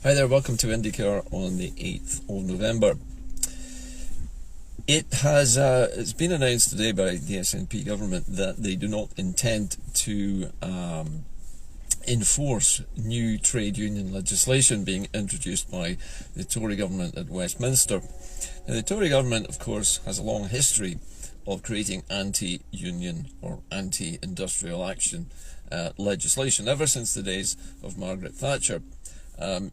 Hi there, welcome to IndyCar on the 8th of November. It's been announced today by the SNP government that they do not intend to enforce new trade union legislation being introduced by the Tory government at Westminster. Now, the Tory government, of course, has a long history of creating anti-union or anti-industrial action legislation ever since the days of Margaret Thatcher.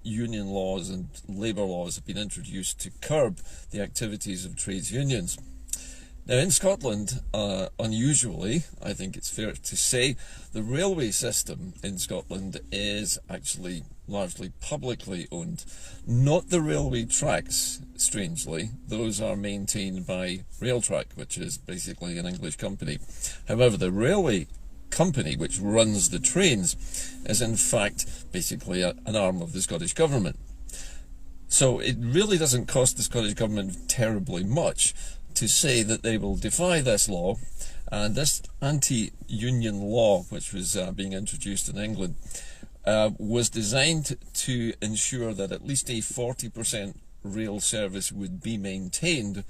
Union laws and labour laws have been introduced to curb the activities of trades unions. Now, in Scotland, unusually, I think it's fair to say, the railway system in Scotland is actually largely publicly owned. Not the railway tracks, strangely. Those are maintained by Railtrack, which is basically an English company. However, the railway company which runs the trains is in fact basically an arm of the Scottish government. So it really doesn't cost the Scottish government terribly much to say that they will defy this law, and this anti-union law which was being introduced in England was designed to ensure that at least a 40% rail service would be maintained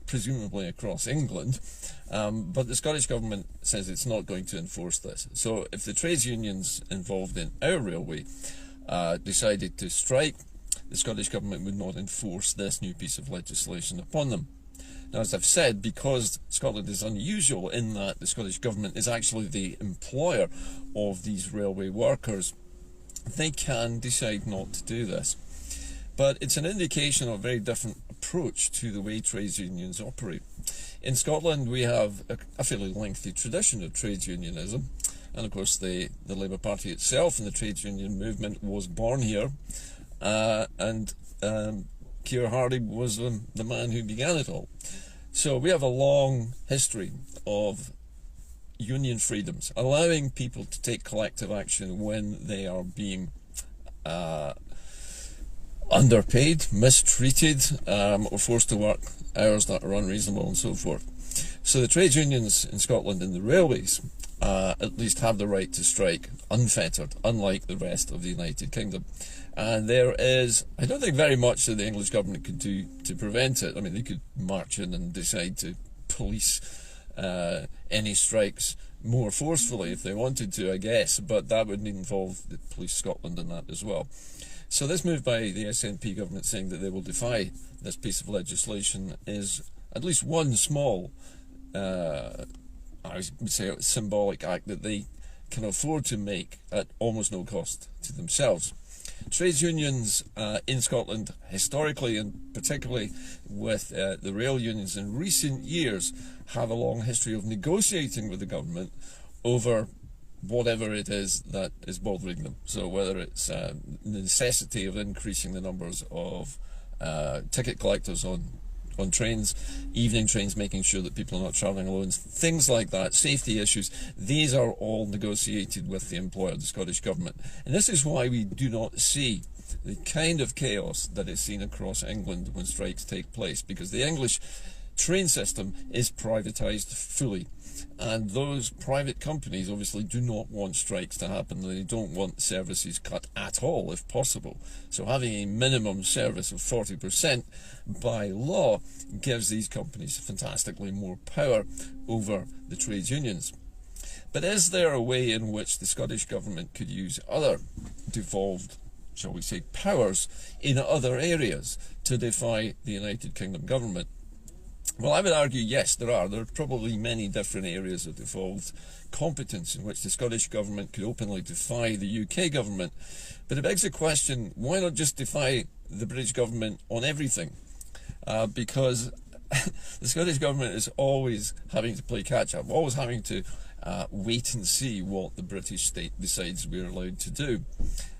presumably across England, but the Scottish government says it's not going to enforce this. So if the trades unions involved in our railway decided to strike, the Scottish government would not enforce this new piece of legislation upon them. Now, as I've said, because Scotland is unusual in that the Scottish government is actually the employer of these railway workers, they can decide not to do this. But it's an indication of a very different approach to the way trades unions operate. In Scotland, we have a fairly lengthy tradition of trades unionism, and of course the Labour Party itself and the trades union movement was born here, and Keir Hardie was the man who began it all. So we have a long history of union freedoms, allowing people to take collective action when they are being underpaid, mistreated, or forced to work hours that are unreasonable and so forth. So the trades unions in Scotland and the railways at least have the right to strike unfettered, unlike the rest of the United Kingdom. And there is, I don't think, very much that the English government could do to prevent it. I mean, they could march in and decide to police any strikes more forcefully if they wanted to, I guess, but that would involve the Police Scotland in that as well. So this move by the SNP government saying that they will defy this piece of legislation is at least one small, I would say, symbolic act that they can afford to make at almost no cost to themselves. Trades unions in Scotland, historically and particularly with the rail unions in recent years, have a long history of negotiating with the government over whatever it is that is bothering them. So whether it's the necessity of increasing the numbers of ticket collectors on trains, evening trains, making sure that people are not travelling alone, things like that, safety issues, these are all negotiated with the employer, the Scottish government. And this is why we do not see the kind of chaos that is seen across England when strikes take place, because the English train system is privatised fully. And those private companies obviously do not want strikes to happen. They don't want services cut at all, if possible. So having a minimum service of 40% by law gives these companies fantastically more power over the trades unions. But is there a way in which the Scottish government could use other devolved, shall we say, powers in other areas to defy the United Kingdom government? Well, I would argue, yes, there are. There are probably many different areas of devolved competence in which the Scottish government could openly defy the UK government. But it begs the question, why not just defy the British government on everything? Because the Scottish government is always having to play catch-up, always having to wait and see what the British state decides we're allowed to do.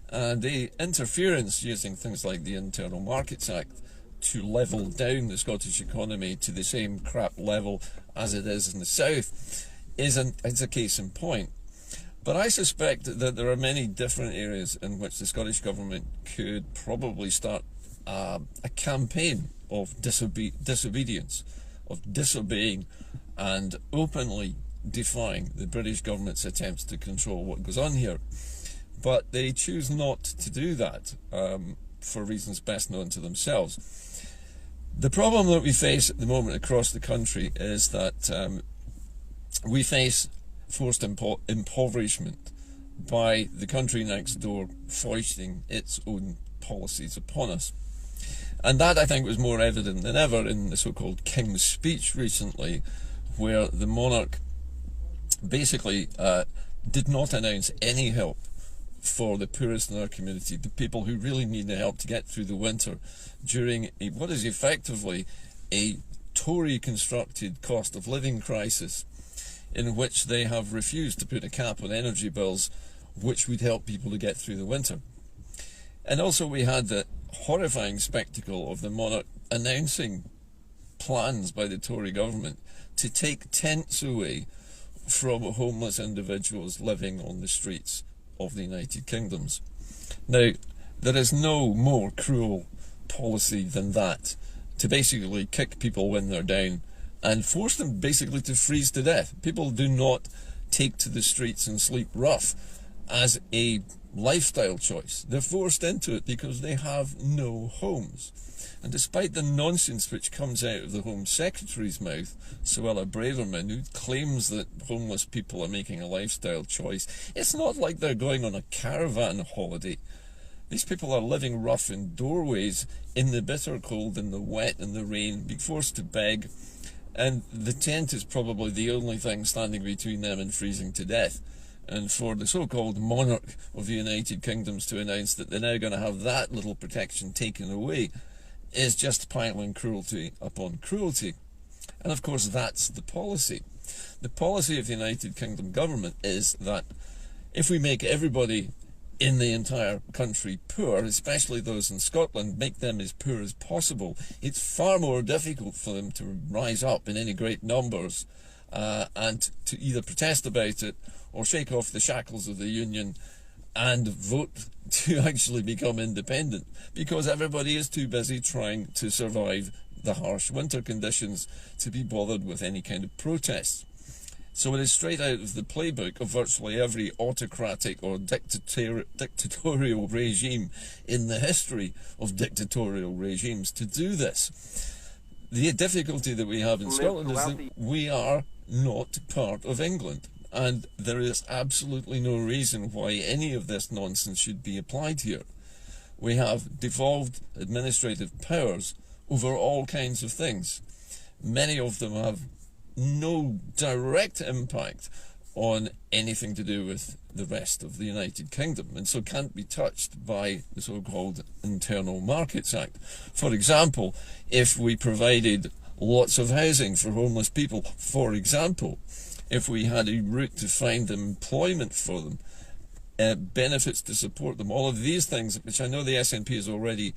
And the interference using things like the Internal Markets Act to level down the Scottish economy to the same crap level as it is in the south is a case in point. But I suspect that there are many different areas in which the Scottish government could probably start a campaign of disobedience, of disobeying and openly defying the British government's attempts to control what goes on here. but they choose not to do that for reasons best known to themselves. The problem that we face at the moment across the country is that we face forced impoverishment by the country next door foisting its own policies upon us. And that, I think, was more evident than ever in the so-called King's Speech recently, where the monarch basically did not announce any help for the poorest in our community, the people who really need the help to get through the winter during what is effectively a Tory-constructed cost of living crisis, in which they have refused to put a cap on energy bills, which would help people to get through the winter. And also we had the horrifying spectacle of the monarch announcing plans by the Tory government to take tents away from homeless individuals living on the streets of the United Kingdoms. Now, there is no more cruel policy than that, to basically kick people when they're down and force them basically to freeze to death. People do not take to the streets and sleep rough as a lifestyle choice. They're forced into it because they have no homes. And despite the nonsense which comes out of the Home Secretary's mouth, Suella Braverman, who claims that homeless people are making a lifestyle choice, it's not like they're going on a caravan holiday. These people are living rough in doorways, in the bitter cold, in the wet, in the rain, being forced to beg, and the tent is probably the only thing standing between them and freezing to death. And for the so-called monarch of the United Kingdoms to announce that they're now going to have that little protection taken away is just piling cruelty upon cruelty. And of course that's the policy. The policy of the United Kingdom government is that if we make everybody in the entire country poor, especially those in Scotland, make them as poor as possible, it's far more difficult for them to rise up in any great numbers and to either protest about it or shake off the shackles of the union and vote to actually become independent, because everybody is too busy trying to survive the harsh winter conditions to be bothered with any kind of protests. So it is straight out of the playbook of virtually every autocratic or dictatorial regime in the history of dictatorial regimes to do this. The difficulty that we have in Scotland is that we are not part of England, and there is absolutely no reason why any of this nonsense should be applied here. We have devolved administrative powers over all kinds of things. Many of them have no direct impact on anything to do with the rest of the United Kingdom, and so can't be touched by the so-called Internal Markets Act. For example, if we provided lots of housing for homeless people, for example, if we had a route to find employment for them, benefits to support them, all of these things, which I know the SNP is already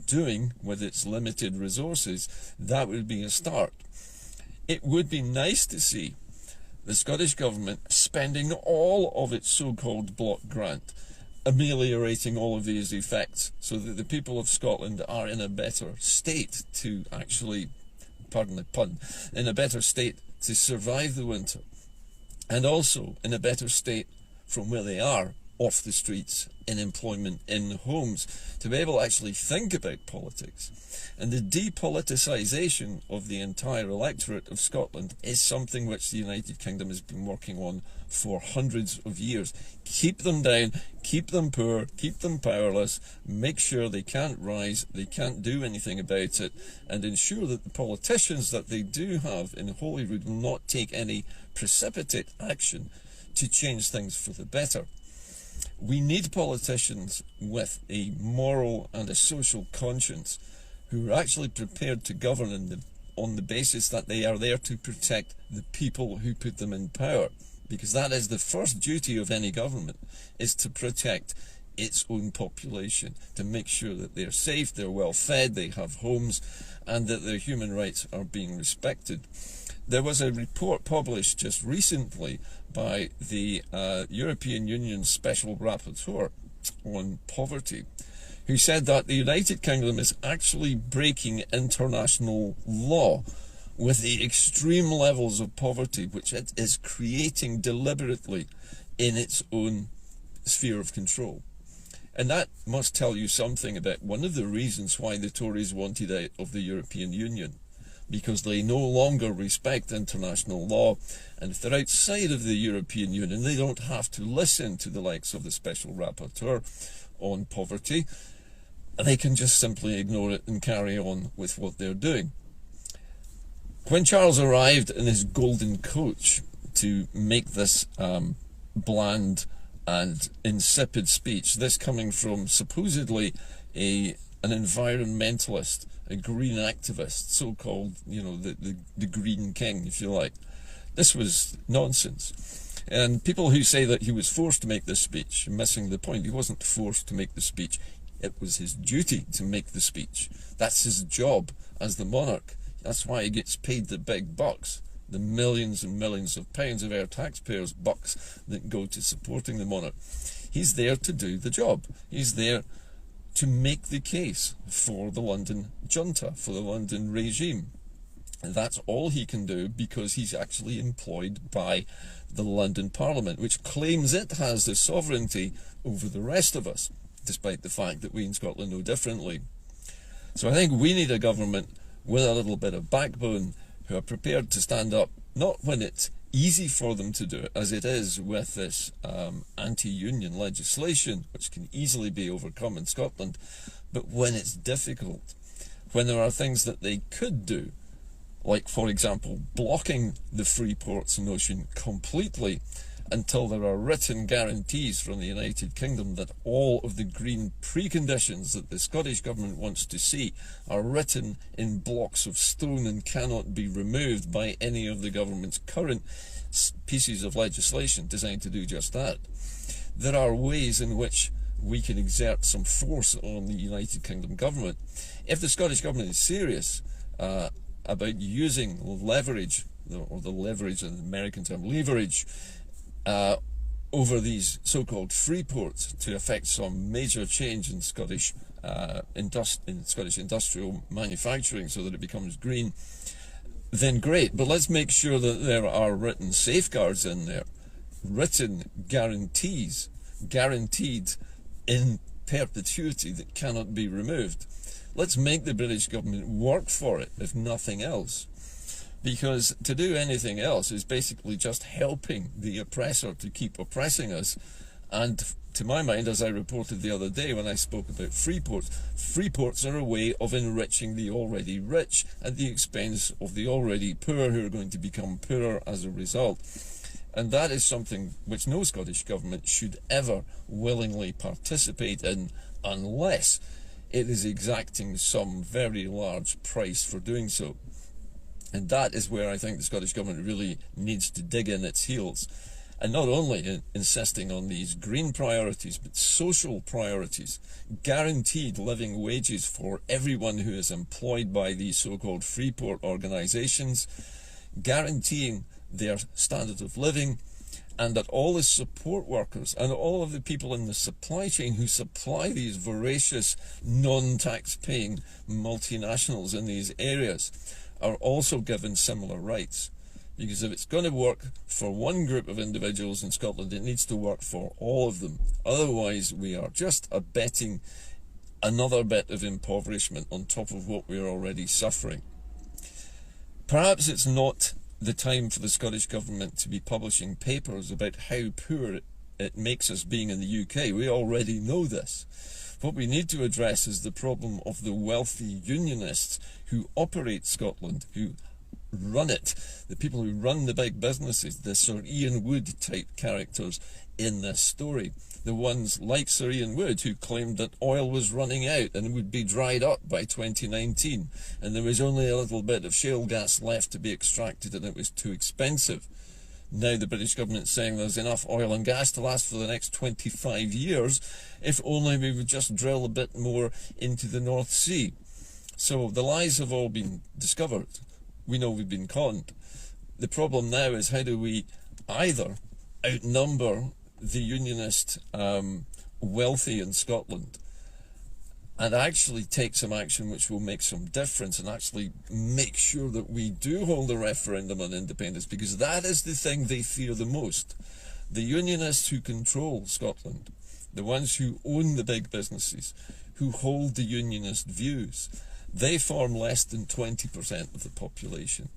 doing with its limited resources, that would be a start. It would be nice to see the Scottish Government spending all of its so-called block grant, ameliorating all of these effects so that the people of Scotland are in a better state to actually, pardon the pun, in a better state to survive the winter, and also in a better state from where they are, off the streets, in employment, in homes, to be able to actually think about politics. And the depoliticisation of the entire electorate of Scotland is something which the United Kingdom has been working on for hundreds of years. Keep them down, keep them poor, keep them powerless, make sure they can't rise, they can't do anything about it, and ensure that the politicians that they do have in Holyrood will not take any precipitate action to change things for the better. We need politicians with a moral and a social conscience who are actually prepared to govern on the basis that they are there to protect the people who put them in power. Because that is the first duty of any government, is to protect its own population, to make sure that they're safe, they're well fed, they have homes, and that their human rights are being respected. There was a report published just recently by the European Union Special Rapporteur on Poverty, who said that the United Kingdom is actually breaking international law with the extreme levels of poverty which it is creating deliberately in its own sphere of control. And that must tell you something about one of the reasons why the Tories wanted out of the European Union, because they no longer respect international law, and if they're outside of the European Union, they don't have to listen to the likes of the Special Rapporteur on poverty, and they can just simply ignore it and carry on with what they're doing. When Charles arrived in his golden coach to make this bland and insipid speech, this coming from supposedly an environmentalist, a green activist, so-called, you know, the green king, if you like. This was nonsense. And people who say that he was forced to make this speech are missing the point. He wasn't forced to make the speech. It was his duty to make the speech. That's his job as the monarch. That's why he gets paid the big bucks, the millions and millions of pounds of our taxpayers' bucks that go to supporting the monarch. He's there to do the job. He's there to make the case for the London junta, for the London regime. And that's all he can do, because he's actually employed by the London Parliament, which claims it has the sovereignty over the rest of us, despite the fact that we in Scotland know differently. So I think we need a government with a little bit of backbone, who are prepared to stand up, not when it's easy for them to do it, as it is with this anti-union legislation, which can easily be overcome in Scotland, but when it's difficult, when there are things that they could do, like, for example, blocking the free ports notion completely until there are written guarantees from the United Kingdom that all of the green preconditions that the Scottish Government wants to see are written in blocks of stone and cannot be removed by any of the government's current pieces of legislation designed to do just that. There are ways in which we can exert some force on the United Kingdom government. If the Scottish Government is serious about using leverage, or the leverage, an American term, leverage, over these so-called free ports to affect some major change in Scottish industrial manufacturing so that it becomes green, then great. But let's make sure that there are written safeguards in there, written guarantees, guaranteed in perpetuity, that cannot be removed. Let's make the British government work for it, if nothing else. Because to do anything else is basically just helping the oppressor to keep oppressing us. And to my mind, as I reported the other day when I spoke about free ports are a way of enriching the already rich at the expense of the already poor, who are going to become poorer as a result. And that is something which no Scottish government should ever willingly participate in, unless it is exacting some very large price for doing so. And that is where I think the Scottish Government really needs to dig in its heels. And not only insisting on these green priorities, but social priorities, guaranteed living wages for everyone who is employed by these so-called free port organisations, guaranteeing their standard of living, and that all the support workers and all of the people in the supply chain who supply these voracious non-tax-paying multinationals in these areas are also given similar rights. Because if it's going to work for one group of individuals in Scotland, it needs to work for all of them. Otherwise, we are just abetting another bit of impoverishment on top of what we are already suffering. Perhaps it's not the time for the Scottish Government to be publishing papers about how poor it makes us being in the UK. We already know this. What we need to address is the problem of the wealthy unionists who operate Scotland, who run it, the people who run the big businesses, the Sir Ian Wood type characters in this story. The ones like Sir Ian Wood, who claimed that oil was running out and would be dried up by 2019, and there was only a little bit of shale gas left to be extracted and it was too expensive. Now the British government is saying there's enough oil and gas to last for the next 25 years, if only we would just drill a bit more into the North Sea. So the lies have all been discovered. We know we've been conned. The problem now is, how do we either outnumber the unionist wealthy in Scotland and actually take some action which will make some difference, and actually make sure that we do hold a referendum on independence, because that is the thing they fear the most. The unionists who control Scotland, the ones who own the big businesses, who hold the unionist views, they form less than 20% of the population.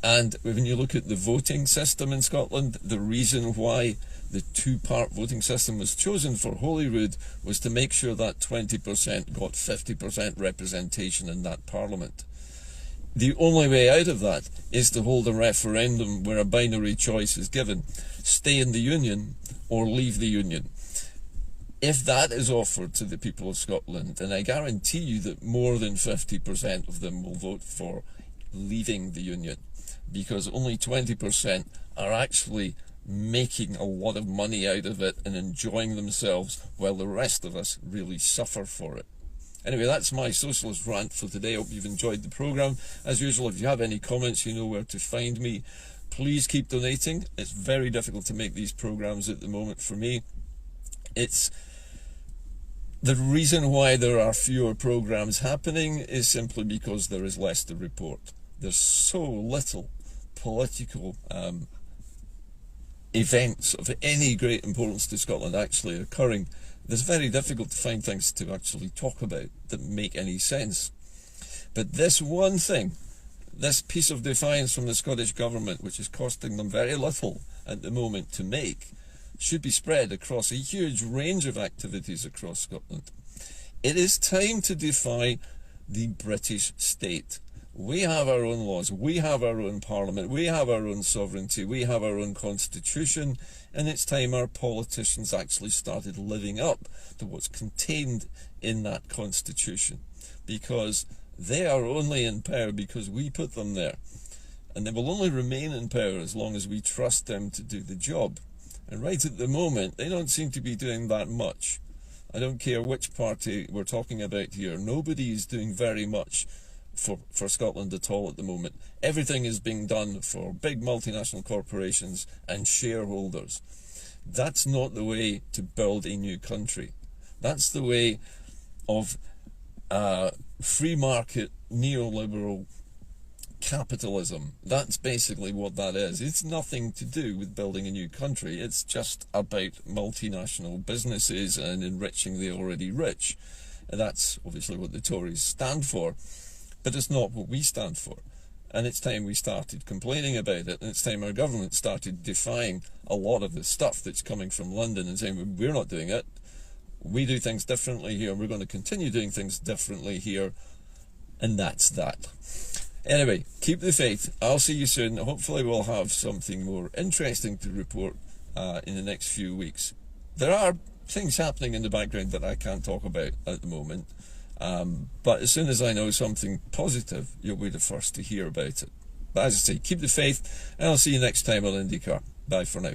And when you look at the voting system in Scotland, the reason why the two-part voting system was chosen for Holyrood was to make sure that 20% got 50% representation in that parliament. The only way out of that is to hold a referendum where a binary choice is given: stay in the union or leave the union. If that is offered to the people of Scotland, then I guarantee you that more than 50% of them will vote for leaving the union, because only 20% are actually making a lot of money out of it and enjoying themselves, while the rest of us really suffer for it. Anyway, that's my socialist rant for today. I hope you've enjoyed the programme. As usual, if you have any comments, you know where to find me. Please keep donating. It's very difficult to make these programmes at the moment for me. It's the reason why there are fewer programmes happening is simply because there is less to report. There's so little political events of any great importance to Scotland actually occurring. It's very difficult to find things to actually talk about that make any sense. But this one thing, this piece of defiance from the Scottish Government, which is costing them very little at the moment to make, should be spread across a huge range of activities across Scotland. It is time to defy the British state. We have our own laws, we have our own parliament, we have our own sovereignty, we have our own constitution, and it's time our politicians actually started living up to what's contained in that constitution, because they are only in power because we put them there, and they will only remain in power as long as we trust them to do the job. And right at the moment, they don't seem to be doing that much. I don't care which party we're talking about here, nobody is doing very much for Scotland at all at the moment. Everything is being done for big multinational corporations and shareholders. That's not the way to build a new country. That's the way of free market neoliberal capitalism. That's basically what that is. It's nothing to do with building a new country. It's just about multinational businesses and enriching the already rich. And that's obviously what the Tories stand for. But it's not what we stand for. And it's time we started complaining about it, and it's time our government started defying a lot of the stuff that's coming from London and saying, we're not doing it, we do things differently here, and we're going to continue doing things differently here, and that's that. Anyway, keep the faith. I'll see you soon. Hopefully we'll have something more interesting to report in the next few weeks. There are things happening in the background that I can't talk about at the moment. But as soon as I know something positive, you'll be the first to hear about it. But as I say, keep the faith, and I'll see you next time on IndyCar. Bye for now.